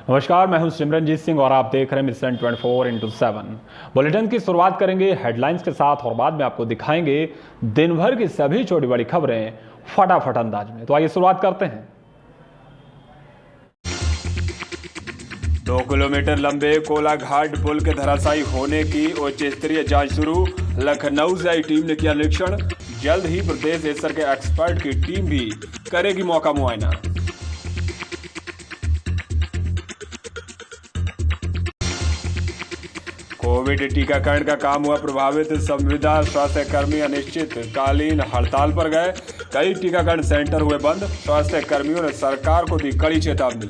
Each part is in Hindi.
नमस्कार, मैं हूं सिमरनजीत सिंह और आप देख रहे हैं मिशन 24x7। बुलेटिन की शुरुआत करेंगे हेडलाइंस के साथ और बाद में आपको दिखाएंगे दिन भर की सभी छोटी बड़ी खबरें फटाफट अंदाज में। तो आइए शुरुआत करते हैं। 2 किलोमीटर लंबे कोलाघाट पुल के धराशायी होने की उच्च स्तरीय जांच शुरू। लखनऊ से आई टीम ने किया निरीक्षण। जल्द ही प्रदेश स्तर के एक्सपर्ट की टीम भी करेगी मौका मुआयना। कोविड टीकाकरण का काम हुआ प्रभावित। संविदा स्वास्थ्य कर्मी अनिश्चितकालीन हड़ताल पर गए। कई टीकाकरण सेंटर हुए बंद। स्वास्थ्य कर्मियों ने सरकार को दी कड़ी चेतावनी।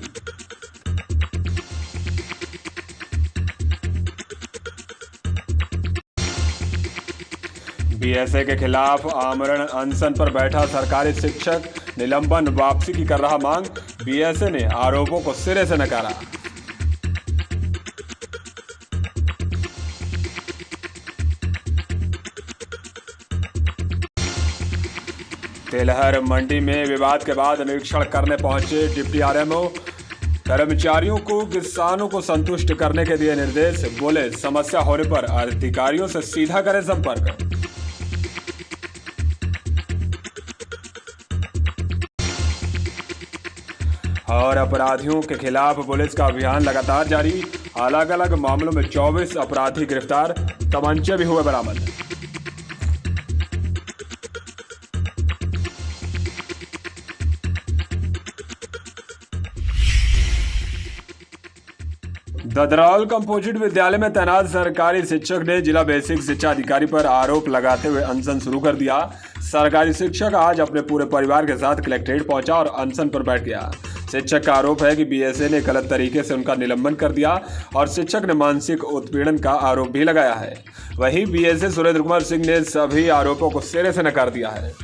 बीएसए के खिलाफ आमरण अनशन पर बैठा सरकारी शिक्षक। निलंबन वापसी की कर रहा मांग। बीएसए ने आरोपों को सिरे से नकारा। तिलहर मंडी में विवाद के बाद निरीक्षण करने पहुंचे डिप्टी आरएमओ। कर्मचारियों को किसानों को संतुष्ट करने के दिए निर्देश। बोले समस्या होने पर अधिकारियों से सीधा करें संपर्क। और अपराधियों के खिलाफ पुलिस का अभियान लगातार जारी। अलग अलग मामलों में 24 अपराधी गिरफ्तार। तमंचे भी हुए बरामद। ददरौल कंपोजिट विद्यालय में तैनात सरकारी शिक्षक ने जिला बेसिक शिक्षा अधिकारी पर आरोप लगाते हुए अनशन शुरू कर दिया। सरकारी शिक्षक आज अपने पूरे परिवार के साथ कलेक्ट्रेट पहुंचा और अनशन पर बैठ गया। शिक्षक का आरोप है कि बीएसए ने गलत तरीके से उनका निलंबन कर दिया और शिक्षक ने मानसिक उत्पीड़न का आरोप भी लगाया है। वहीं बीएसए सुरेंद्र कुमार सिंह ने सभी आरोपों को सिरे से नकार दिया है।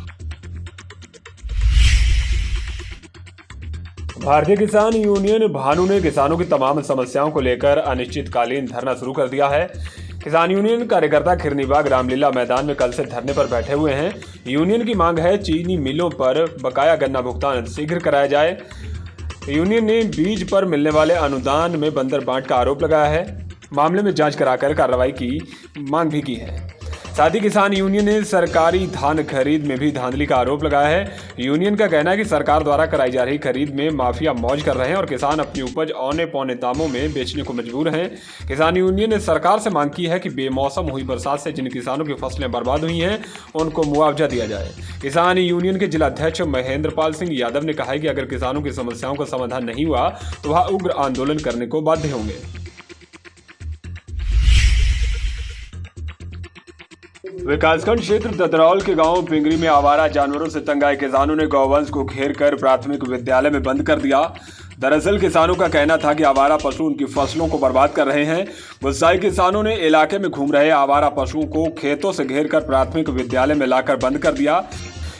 भारतीय किसान यूनियन भानु ने किसानों की तमाम समस्याओं को लेकर अनिश्चितकालीन धरना शुरू कर दिया है। किसान यूनियन कार्यकर्ता खिरनीबाग रामलीला मैदान में कल से धरने पर बैठे हुए हैं। यूनियन की मांग है चीनी मिलों पर बकाया गन्ना भुगतान शीघ्र कराया जाए। यूनियन ने बीज पर मिलने वाले अनुदान में बंदर बांट का आरोप लगाया है। मामले में जांच कराकर कार्रवाई की मांग भी की है। साथ ही किसान यूनियन ने सरकारी धान खरीद में भी धांधली का आरोप लगाया है। यूनियन का कहना है कि सरकार द्वारा कराई जा रही खरीद में माफिया मौज कर रहे हैं और किसान अपनी उपज औने पौने दामों में बेचने को मजबूर हैं। किसान यूनियन ने सरकार से मांग की है कि बेमौसम हुई बरसात से जिन किसानों की फसलें बर्बाद हुई हैं उनको मुआवजा दिया जाए। किसान यूनियन के जिलाध्यक्ष महेंद्र पाल सिंह यादव ने कहा है कि अगर किसानों की समस्याओं का समाधान नहीं हुआ तो वह उग्र आंदोलन करने को बाध्य होंगे। विकासखंड क्षेत्र ददरौल के गांव पिंगरी में आवारा जानवरों से तंग आए किसानों ने गौवंश को घेर कर प्राथमिक विद्यालय में बंद कर दिया। दरअसल किसानों का कहना था कि आवारा पशु उनकी फसलों को बर्बाद कर रहे हैं। गुस्साए किसानों ने इलाके में घूम रहे आवारा पशुओं को खेतों से घेर कर प्राथमिक विद्यालय में लाकर बंद कर दिया।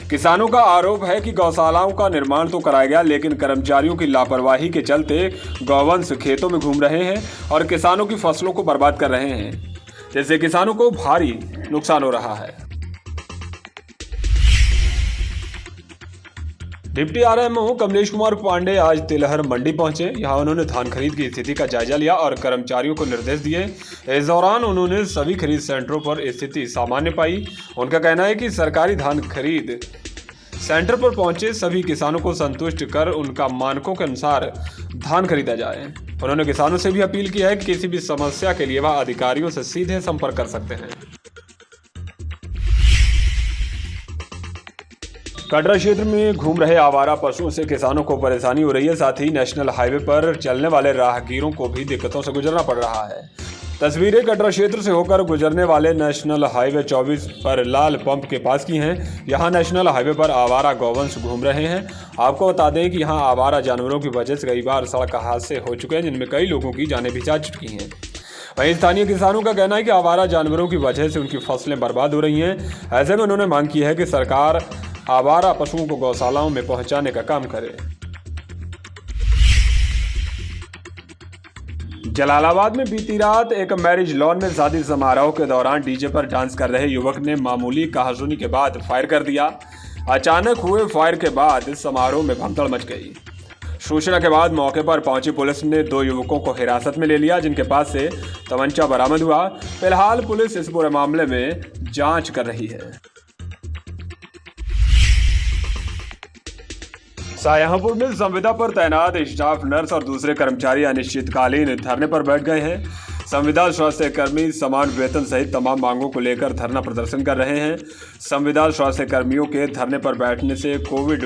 किसानों का आरोप है कि गौशालाओं का निर्माण तो कराया गया लेकिन कर्मचारियों की लापरवाही के चलते गौवंश खेतों में घूम रहे हैं और किसानों की फसलों को बर्बाद कर रहे हैं, जिससे किसानों को भारी नुकसान हो रहा है। डिप्टी आरएमओ कमलेश कुमार पांडे आज तिलहर मंडी पहुंचे। यहां उन्होंने धान खरीद की स्थिति का जायजा लिया और कर्मचारियों को निर्देश दिए। इस दौरान उन्होंने सभी खरीद सेंटरों पर स्थिति सामान्य पाई। उनका कहना है कि सरकारी धान खरीद सेंटर पर पहुंचे सभी किसानों को संतुष्ट कर उनका मानकों के अनुसार धान खरीदा जाए। उन्होंने किसानों से भी अपील की है कि किसी भी समस्या के लिए वह अधिकारियों से सीधे संपर्क कर सकते हैं। कटरा क्षेत्र में घूम रहे आवारा पशुओं से किसानों को परेशानी हो रही है। साथ ही नेशनल हाईवे पर चलने वाले राहगीरों को भी दिक्कतों से गुजरना पड़ रहा है। तस्वीरें कटरा क्षेत्र से होकर गुजरने वाले नेशनल हाईवे 24 पर लाल पंप के पास की हैं। यहां नेशनल हाईवे पर आवारा गौवंश घूम रहे हैं। आपको बता दें कि यहां आवारा जानवरों की वजह से कई बार सड़क हादसे हो चुके हैं, जिनमें कई लोगों की जानें भी जा चुकी हैं। वहीं स्थानीय किसानों का कहना है कि आवारा जानवरों की वजह से उनकी फसलें बर्बाद हो रही हैं। ऐसे में उन्होंने मांग की है कि सरकार आवारा पशुओं को गौशालाओं में पहुंचाने का काम करे। जलालाबाद में बीती रात एक मैरिज लॉन में शादी समारोह के दौरान डीजे पर डांस कर रहे युवक ने मामूली कहासुनी के बाद फायर कर दिया। अचानक हुए फायर के बाद समारोह में भगदड़ मच गई। सूचना के बाद मौके पर पहुंची पुलिस ने 2 युवकों को हिरासत में ले लिया, जिनके पास से तमंचा बरामद हुआ। फिलहाल पुलिस इस पूरे मामले में जांच कर रही है। शाहजहांपुर में संविदा पर तैनात स्टाफ नर्स और दूसरे कर्मचारी अनिश्चितकालीन धरने पर बैठ गए हैं। संविदा स्वास्थ्य कर्मी समान वेतन सहित तमाम मांगों को लेकर धरना प्रदर्शन कर रहे हैं। संविदा स्वास्थ्य कर्मियों के धरने पर बैठने से कोविड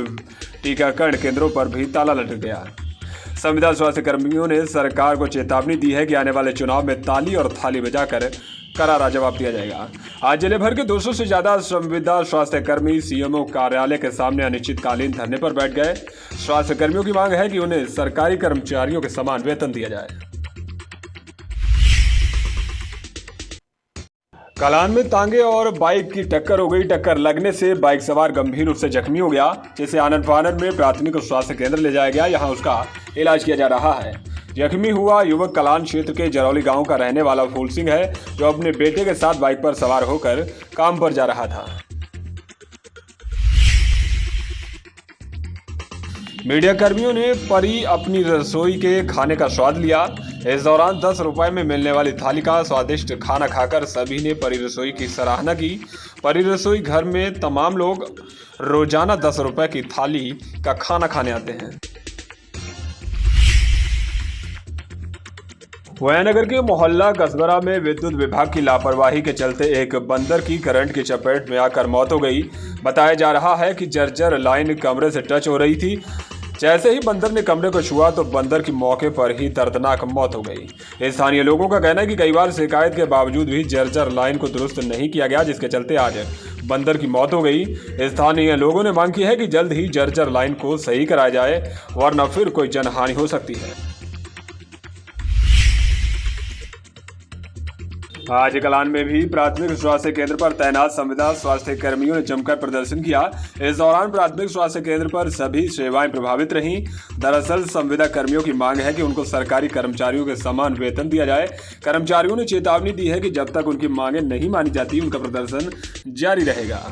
टीकाकरण केंद्रों पर भी ताला लटक गया। संविदा स्वास्थ्य कर्मियों ने सरकार को चेतावनी दी है कि आने वाले चुनाव में ताली और थाली बजाकर करारा जवाब दिया जाएगा। आज जिले भर के 200 से ज्यादा संविदा स्वास्थ्य कर्मी सीएमओ कार्यालय के सामने अनिश्चितकालीन धरने पर बैठ गए। स्वास्थ्य कर्मियों की मांग है कि उन्हें सरकारी कर्मचारियों के समान वेतन दिया जाए। कलान में तांगे और बाइक की टक्कर हो गई। टक्कर लगने से बाइक सवार गंभीर रूप से जख्मी हो गया, जिसे आनंद फानंद में प्राथमिक स्वास्थ्य केंद्र ले जाया गया। यहां उसका इलाज किया जा रहा है। जख्मी हुआ युवक कलान क्षेत्र के जरौली गांव का रहने वाला फूल सिंह है, जो अपने बेटे के साथ बाइक पर सवार होकर काम पर जा रहा था। मीडिया कर्मियों ने परी अपनी रसोई के खाने का स्वाद लिया। इस दौरान 10 रुपए में मिलने वाली थाली का स्वादिष्ट खाना खाकर सभी ने परी रसोई की सराहना की। परी रसोई घर में तमाम लोग रोजाना 10 रुपए की थाली का खाना खाने आते हैं। वयानगर के मोहल्ला कसबरा में विद्युत विभाग की लापरवाही के चलते एक बंदर की करंट की चपेट में आकर मौत हो गई। बताया जा रहा है कि जर्जर लाइन कमरे से टच हो रही थी। जैसे ही बंदर ने कमरे को छुआ तो बंदर की मौके पर ही दर्दनाक मौत हो गई। स्थानीय लोगों का कहना है कि कई बार शिकायत के बावजूद भी जर्जर लाइन को दुरुस्त नहीं किया गया, जिसके चलते आज बंदर की मौत हो गई। स्थानीय लोगों ने मांग की है कि जल्द ही जर्जर लाइन को सही कराया जाए, वरना फिर कोई जनहानि हो सकती है। आज कलान में भी प्राथमिक स्वास्थ्य केंद्र पर तैनात संविदा स्वास्थ्य कर्मियों ने जमकर प्रदर्शन किया। इस दौरान प्राथमिक स्वास्थ्य केंद्र पर सभी सेवाएं प्रभावित रहीं। दरअसल संविदा कर्मियों की मांग है कि उनको सरकारी कर्मचारियों के समान वेतन दिया जाए। कर्मचारियों ने चेतावनी दी है कि जब तक उनकी मांगें नहीं मानी जाती, उनका प्रदर्शन जारी रहेगा।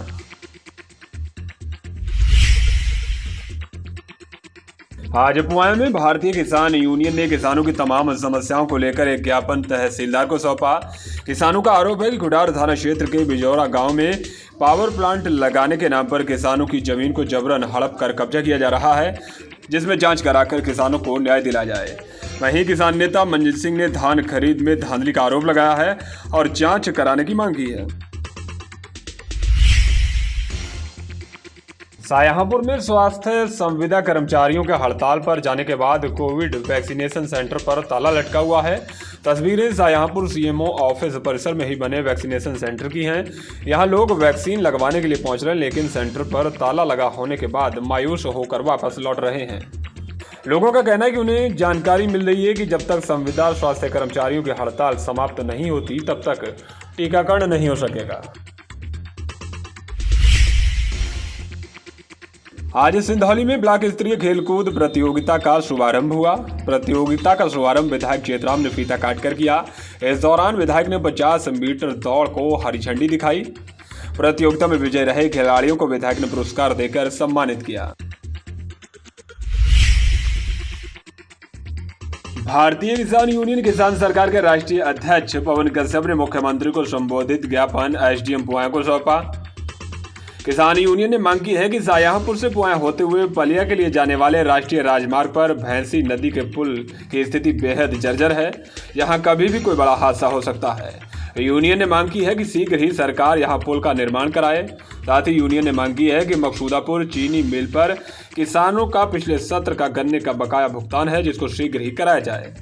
आज पुआया में भारतीय किसान यूनियन ने किसानों की तमाम समस्याओं को लेकर एक ज्ञापन तहसीलदार को सौंपा। किसानों का आरोप है कि खुटार थाना क्षेत्र के बिजौरा गांव में पावर प्लांट लगाने के नाम पर किसानों की जमीन को जबरन हड़प कर कब्जा किया जा रहा है, जिसमें जांच कराकर किसानों को न्याय दिलाया जाए। वहीं किसान नेता मंजीत सिंह ने धान खरीद में धांधली का आरोप लगाया है और जांच कराने की मांग की है। शाहजहांपुर में स्वास्थ्य संविदा कर्मचारियों के हड़ताल पर जाने के बाद कोविड वैक्सीनेशन सेंटर पर ताला लटका हुआ है। तस्वीरें शाहजहांपुर सीएमओ ऑफिस परिसर में ही बने वैक्सीनेशन सेंटर की हैं। यहां लोग वैक्सीन लगवाने के लिए पहुंच रहे हैं, लेकिन सेंटर पर ताला लगा होने के बाद मायूस होकर वापस लौट रहे हैं। लोगों का कहना है कि उन्हें जानकारी मिल रही है कि जब तक संविदा स्वास्थ्य कर्मचारियों की हड़ताल समाप्त नहीं होती, तब तक टीकाकरण नहीं हो सकेगा। आज सिंधौली में ब्लॉक स्तरीय खेलकूद प्रतियोगिता का शुभारंभ हुआ। प्रतियोगिता का शुभारंभ विधायक चेतराम ने फीता काटकर किया। इस दौरान विधायक ने 50 मीटर दौड़ को हरी झंडी दिखाई। प्रतियोगिता में विजय रहे खिलाड़ियों को विधायक ने पुरस्कार देकर सम्मानित किया। भारतीय किसान यूनियन किसान सरकार के राष्ट्रीय अध्यक्ष पवन कश्यप ने मुख्यमंत्री को संबोधित ज्ञापन एसडीएम पुआया को सौंपा। किसान यूनियन ने मांग की है कि शाहजहांपुर से पुआया होते हुए बलिया के लिए जाने वाले राष्ट्रीय राजमार्ग पर भैंसी नदी के पुल की स्थिति बेहद जर्जर है। यहां कभी भी कोई बड़ा हादसा हो सकता है। यूनियन ने मांग की है कि शीघ्र ही सरकार यहां पुल का निर्माण कराए। साथ ही यूनियन ने मांग की है कि मकसूदापुर चीनी मिल पर किसानों का पिछले सत्र का गन्ने का बकाया भुगतान है, जिसको शीघ्र ही कराया जाए।